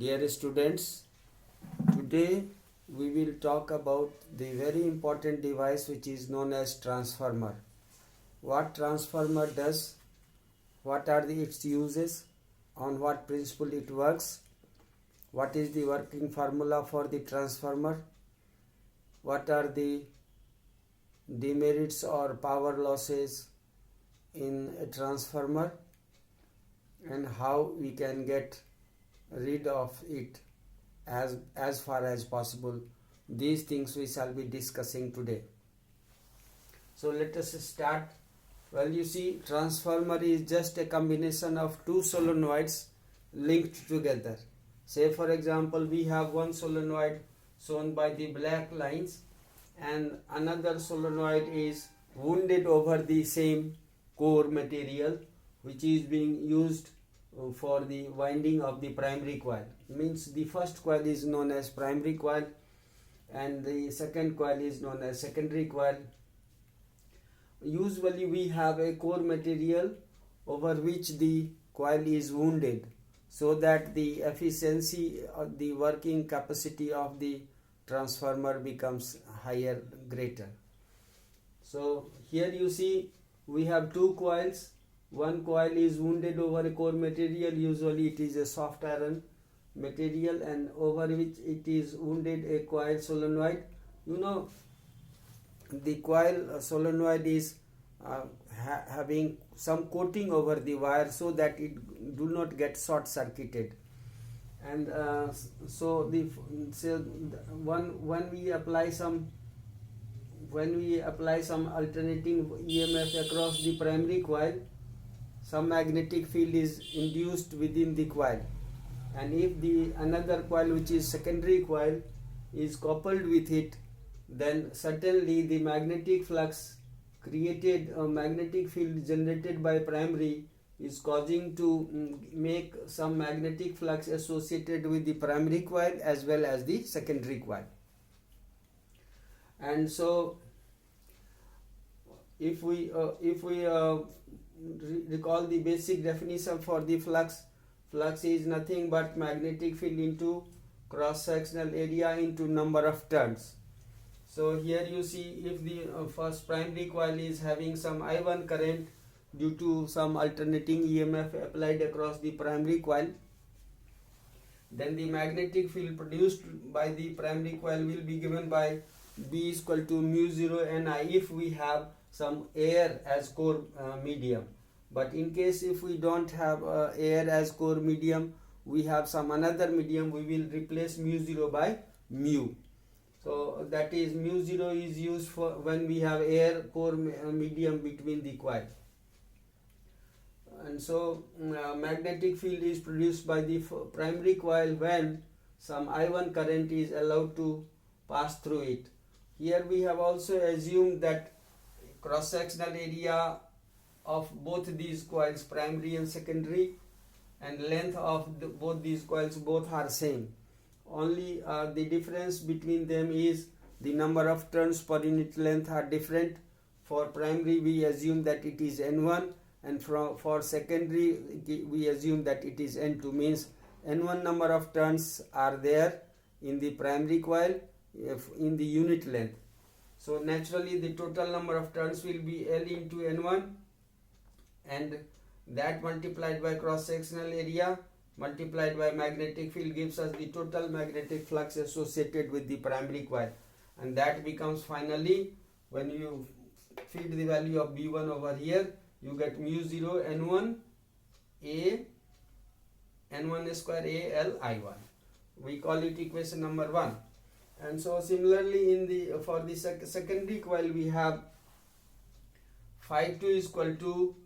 Dear students, today we will talk about the very important device which is known as transformer. What transformer does, what are its uses, on what principle it works, what is the working formula for the transformer, what are the demerits or power losses in a transformer, and how we can get rid of it as far as possible. These things we shall be discussing today. So let us start. Well, you see, transformer is just a combination of two solenoids linked together. Say for example, we have one solenoid shown by the black lines and another solenoid is wounded over the same core material which is being used for the winding of the primary coil. Means the first coil is known as primary coil and the second coil is known as secondary coil. Usually we have a core material over which the coil is wounded so that the efficiency or the working capacity of the transformer becomes higher, greater. So here you see we have two coils. One coil is wounded over a core material, usually it is a soft iron material, and over which it is wounded a coil solenoid. You know, the coil solenoid is having some coating over the wire so that it do not get short circuited, and when we apply some alternating EMF across the primary coil, some magnetic field is induced within the coil, and if the another coil which is secondary coil is coupled with it, then certainly the magnetic flux created, magnetic field generated by primary is causing to make some magnetic flux associated with the primary coil as well as the secondary coil. And so if we recall the basic definition for the flux is nothing but magnetic field into cross-sectional area into number of turns. So here you see, if the first primary coil is having some I1 current due to some alternating EMF applied across the primary coil, then the magnetic field produced by the primary coil will be given by B is equal to mu 0 Ni if we have some air as core medium. But in case if we don't have air as core medium, we have some another medium, we will replace mu 0 by mu. So that is mu 0 is used for when we have air core medium between the coil. And so magnetic field is produced by the primary coil when some I1 current is allowed to pass through it. Here we have also assumed that cross-sectional area of both these coils, primary and secondary, and length of both these coils both are same. Only the difference between them is the number of turns per unit length are different. For primary we assume that it is N1, and for secondary we assume that it is N2. Means N1 number of turns are there in the primary coil in the unit length. So naturally the total number of turns will be L into N1, and that multiplied by cross-sectional area multiplied by magnetic field gives us the total magnetic flux associated with the primary coil, and that becomes finally, when you feed the value of B1 over here, you get mu 0 N1 A N1 square A L I1. We call it equation number 1. And so similarly in the for the secondary coil we have phi 2 is equal to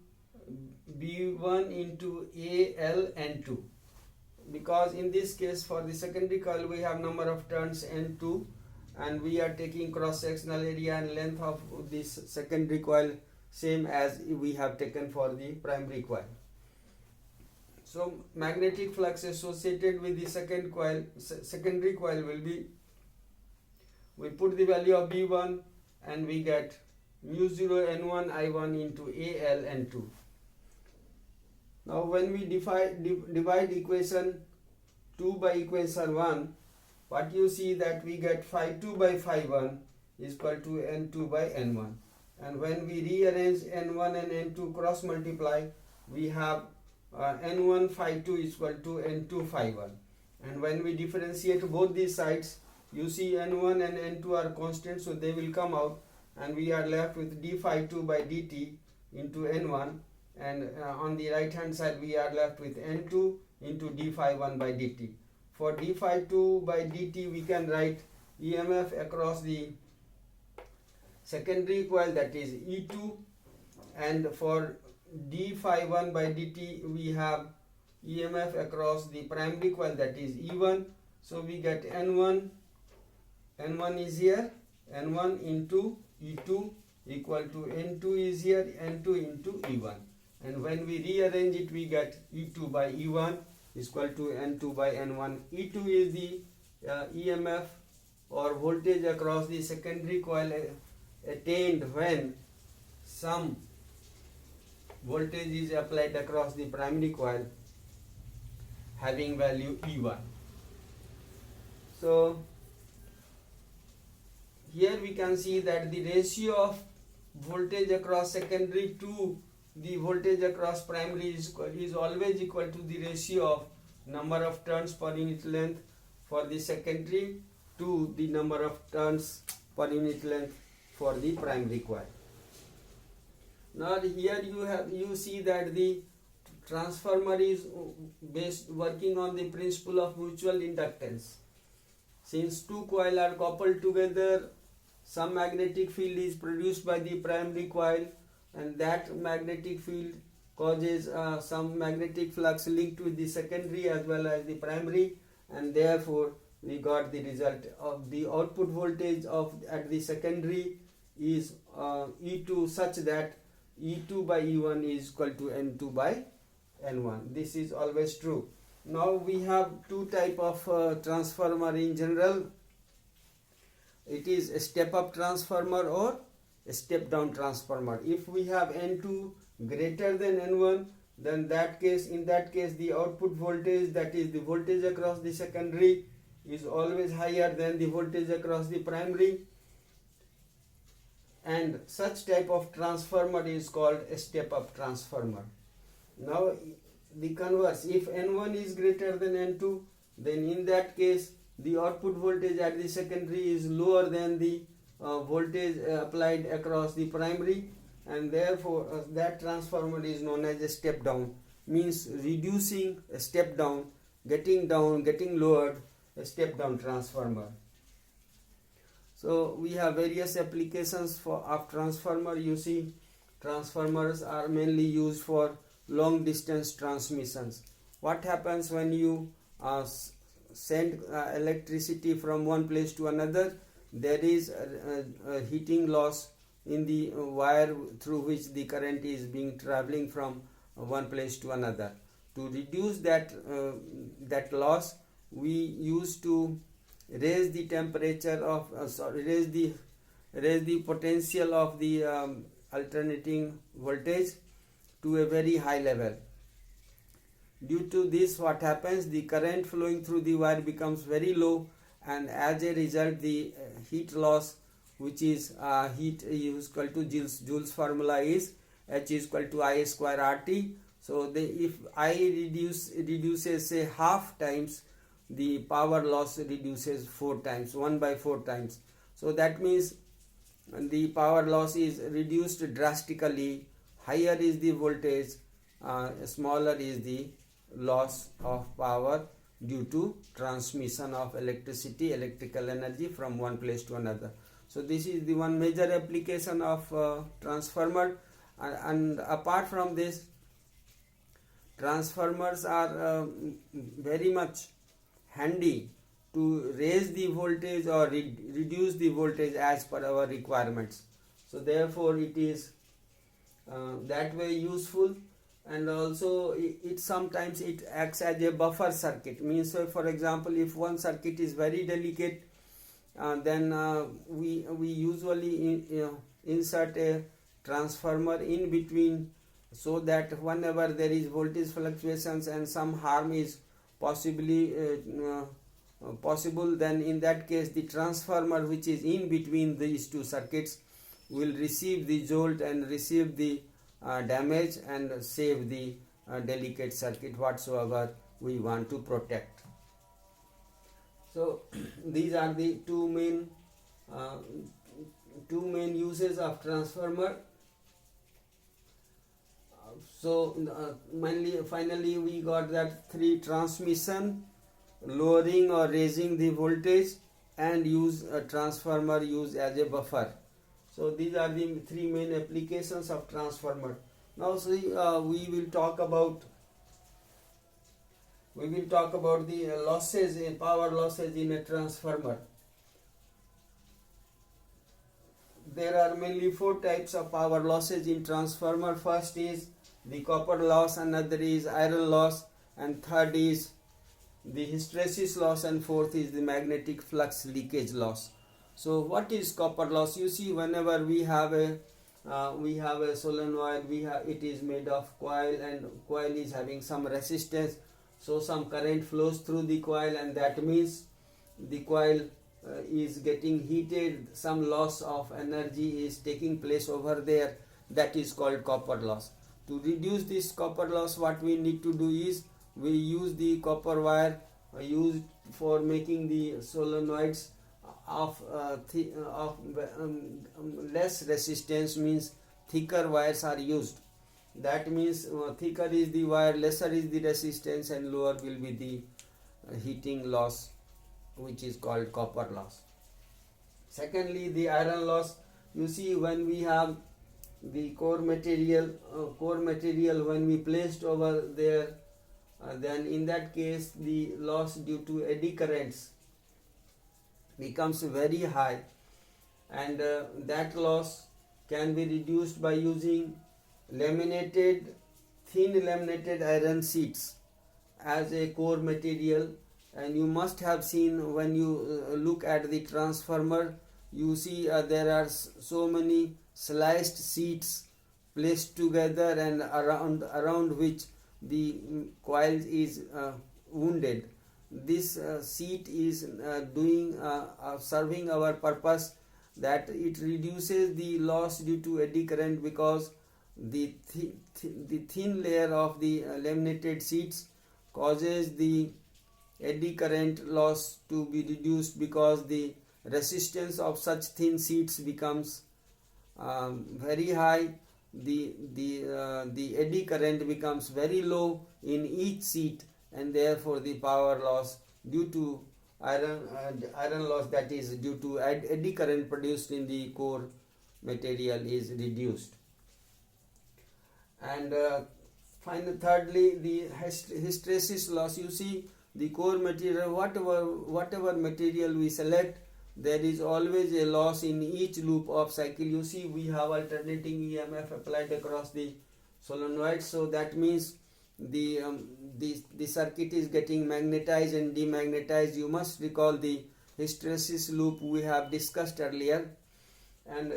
B1 into AL N2, because in this case for the secondary coil we have number of turns N2 and we are taking cross-sectional area and length of this secondary coil same as we have taken for the primary coil. So magnetic flux associated with the secondary coil will be, we put the value of B1 and we get mu 0 N1 I1 into AL N2. Now when we divide equation 2 by equation 1, what you see that we get phi 2 by phi 1 is equal to n2 by n1. And when we rearrange n1 and n2 cross multiply, we have n1 phi 2 is equal to n2 phi 1. And when we differentiate both these sides, you see n1 and n2 are constant, so they will come out, and we are left with d phi 2 by dt into n1, and on the right hand side we are left with n2 into d phi 1 by dt. For d phi 2 by dt we can write EMF across the secondary coil, that is E2, and for d phi 1 by dt we have EMF across the primary coil, that is E1. So we get n1 is here, n1 into E2 equal to n2 is here, n2 into E1. And when we rearrange it, we get E2 by E1 is equal to n2 by n1. E2 is the EMF or voltage across the secondary coil attained when some voltage is applied across the primary coil having value E1. So here we can see that the ratio of voltage across secondary to the voltage across primary is always equal to the ratio of number of turns per unit length for the secondary to the number of turns per unit length for the primary coil. Now here you see that the transformer is working on the principle of mutual inductance. Since two coils are coupled together, some magnetic field is produced by the primary coil, and that magnetic field causes some magnetic flux linked with the secondary as well as the primary, and therefore we got the result of the output voltage at the secondary is E2 such that E2 by E1 is equal to N2 by N1. This is always true. Now we have two type of transformer in general. It is a step up transformer or a step down transformer. If we have N2 greater than N1, then in that case the output voltage, that is the voltage across the secondary, is always higher than the voltage across the primary, and such type of transformer is called a step up transformer. Now the converse, if N1 is greater than N2, then in that case the output voltage at the secondary is lower than the voltage applied across the primary, and therefore that transformer is known as a step down, means reducing a step down, getting lowered, a step down transformer. So we have various applications of transformer. You see, transformers are mainly used for long distance transmissions. What happens when you send electricity from one place to another? There is a heating loss in the wire through which the current is being traveling from one place to another. To reduce that loss, we used to raise the temperature of raise the potential of the alternating voltage to a very high level. Due to this, what happens, the current flowing through the wire becomes very low, and as a result the heat loss, which is heat is equal to Joule's formula is H is equal to I square RT. So if I reduces say half times, the power loss reduces 4 times, 1 by 4 times. So that means the power loss is reduced drastically. Higher is the voltage, smaller is the loss of power due to transmission of electrical energy from one place to another. So this is the one major application of transformer, and apart from this, transformers are very much handy to raise the voltage or reduce the voltage as per our requirements. So therefore it is that way useful, and also it sometimes it acts as a buffer circuit, means for example, if one circuit is very delicate, then we usually insert a transformer in between, so that whenever there is voltage fluctuations and some harm is possibly possible, then in that case the transformer which is in between these two circuits will receive the jolt and receive the damage and save the delicate circuit whatsoever we want to protect. So these are the two main uses of transformer. Finally we got that 3: transmission, lowering or raising the voltage, and use a transformer used as a buffer. So these are the 3 main applications of transformer. Now see, we will talk about the losses in power losses in a transformer. There are mainly 4 types of power losses in transformer. First is the copper loss, another is iron loss, and third is the hysteresis loss, and fourth is the magnetic flux leakage loss. So what is copper loss? You see, whenever we have a solenoid, it is made of coil, and coil is having some resistance, so some current flows through the coil, and that means the coil is getting heated, some loss of energy is taking place over there. That is called copper loss. To reduce this copper loss, what we need to do is we use the copper wire used for making the solenoids of less resistance, means thicker wires are used. That means thicker is the wire, lesser is the resistance, and lower will be the heating loss, which is called copper loss. Secondly, the iron loss. You see, when we have the core material when we placed over there, then in that case the loss due to eddy currents becomes very high, and that loss can be reduced by using thin laminated iron sheets as a core material. And you must have seen, when you look at the transformer, you see there are so many sliced sheets placed together, and around which the coil is wounded. This sheet is serving our purpose, that it reduces the loss due to eddy current, because the thin layer of the laminated sheets causes the eddy current loss to be reduced, because the resistance of such thin sheets becomes very high. The eddy current becomes very low in each sheet, and therefore the power loss due to iron loss, that is due to eddy current produced in the core material, is reduced. And thirdly, the hysteresis loss. You see, the core material, whatever material we select, there is always a loss in each loop of cycle. You see, we have alternating EMF applied across the solenoid, so that means the circuit is getting magnetized and demagnetized. You must recall the hysteresis loop we have discussed earlier, and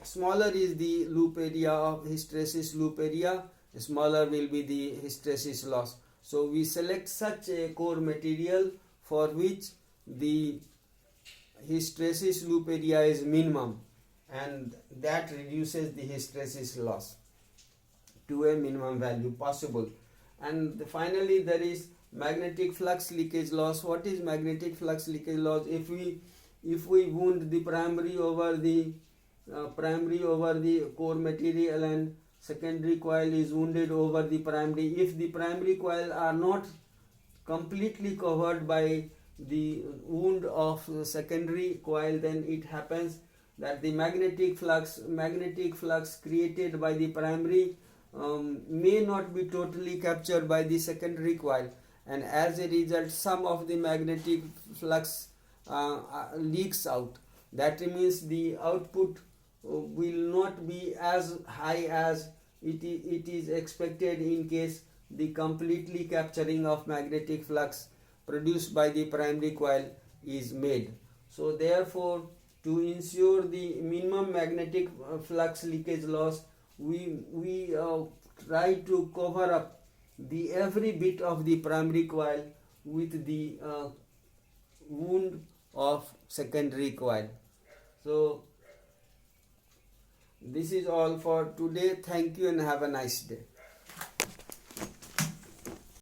smaller is the loop area of hysteresis loop area, smaller will be the hysteresis loss. So we select such a core material for which the hysteresis loop area is minimum, and that reduces the hysteresis loss to a minimum value possible. And finally, there is magnetic flux leakage loss. What is magnetic flux leakage loss? If we wound the primary over the core material, and secondary coil is wounded over the primary, if the primary coil are not completely covered by the wound of the secondary coil, then it happens that the magnetic flux created by the primary may not be totally captured by the secondary coil, and as a result some of the magnetic flux leaks out. That means the output will not be as high as it is expected in case the completely capturing of magnetic flux produced by the primary coil is made. So therefore, to ensure the minimum magnetic flux leakage loss, we try to cover up the every bit of the primary coil with the wound of secondary coil. So this is all for today. Thank you and have a nice day.